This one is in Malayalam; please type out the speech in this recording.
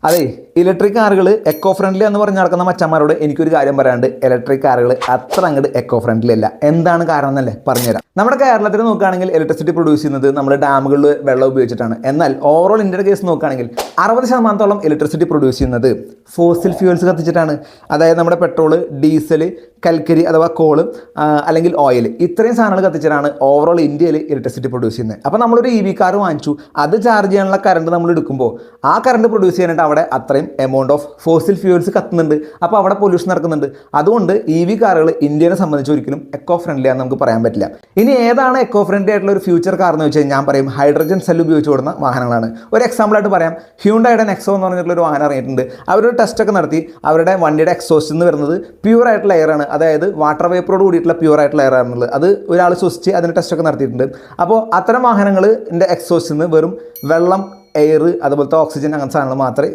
അതെ, ഇലക്ട്രിക് കാറുകൾ എക്കോ ഫ്രണ്ട്ലി എന്ന് പറഞ്ഞ് നടക്കുന്ന മച്ചന്മാരോട് എനിക്കൊരു കാര്യം പറയാണ്ട്, ഇലക്ട്രിക് കാറുകൾ അത്ര അങ്ങോട്ട് എക്കോ ഫ്രണ്ട്ലി അല്ല. എന്താണ് കാരണം എന്നല്ലേ പറഞ്ഞുതരാം. നമ്മുടെ കേരളത്തിൽ നോക്കുകയാണെങ്കിൽ ഇലക്ട്രിസിറ്റി പ്രൊഡ്യൂസ് ചെയ്യുന്നത് നമ്മൾ ഡാമുകളിൽ വെള്ളം ഉപയോഗിച്ചിട്ടാണ്. എന്നാൽ ഓവറോൾ ഇന്ത്യയുടെ കേസ് നോക്കുകയാണെങ്കിൽ 60% ഇലക്ട്രിസിറ്റി പ്രൊഡ്യൂസ് ചെയ്യുന്നത് ഫോസിൽ ഫ്യൂൽസ് കത്തിച്ചിട്ടാണ്. അതായത് നമ്മുടെ പെട്രോൾ, ഡീസൽ, കൽക്കരി അഥവാ കോള് അല്ലെങ്കിൽ ഓയിൽ, ഇത്രയും സാധനങ്ങൾ കത്തിച്ചിട്ടാണ് ഓവറോൾ ഇന്ത്യയിൽ ഇലക്ട്രിസിറ്റി പ്രൊഡ്യൂസ് ചെയ്യുന്നത്. അപ്പോൾ നമ്മളൊരു EV കാർ വാങ്ങിച്ചു, അത് ചാർജ് ചെയ്യാനുള്ള കറണ്ട് നമ്മൾ എടുക്കുമ്പോൾ ആ കറണ്ട് പ്രൊഡ്യൂസ് ചെയ്യാനായിട്ട് അവിടെ അത്രയും എമൗണ്ട് ഓഫ് ഫോസിൽ ഫ്യൂൽസ് കത്തുന്നുണ്ട്. അപ്പോൾ അവിടെ പൊല്യൂഷൻ നടക്കുന്നുണ്ട്. അതുകൊണ്ട് EV കാറുകൾ ഇന്ത്യനെ സംബന്ധിച്ച് ഒരിക്കലും എക്കോ ഫ്രണ്ട്ലി ആണെന്ന് നമുക്ക് പറയാൻ പറ്റില്ല. ഇനി ഏതാണ് എക്കോ ഫ്രണ്ട്ലി ആയിട്ടുള്ള ഒരു ഫ്യൂച്ചർ കാർ എന്ന് വെച്ചാൽ ഞാൻ പറയും ഹൈഡ്രജൻ സെൽ ഉപയോഗിച്ച് ഓടുന്ന വാഹനങ്ങളാണ്. ഒരു എക്സാമ്പിൾ ആയിട്ട് പറയാം, ഹ്യൂണ്ടായുടെ നെക്സോ എന്ന് പറഞ്ഞിട്ടുള്ള ഒരു വാഹനം ഇറങ്ങിയിട്ടുണ്ട്. അവരൊരു ടെസ്റ്റൊക്കെ നടത്തി. അവരുടെ വണ്ടിയുടെ എക്സോസ്റ്റ് എന്ന് വരുന്നത് പ്യൂർ ആയിട്ടുള്ള എയർ ആണ്. അതായത് വാട്ടർ വേപ്പറോട് കൂടിയിട്ടുള്ള പ്യൂർ ആയിട്ടുള്ള എയർ ആണുള്ളത്. അത് ഒരാൾ ശ്വസിച്ച് അതിന് ടെസ്റ്റൊക്കെ നടത്തിയിട്ടുണ്ട്. അപ്പോൾ അത്തരം വാഹനങ്ങളുടെ എക്സോസ്റ്റിൽ നിന്ന് വെറും വെള്ളം, എയർ, അതുപോലത്തെ ഓക്സിജൻ അങ്ങനത്തെ സാധനങ്ങൾ മാത്രമേ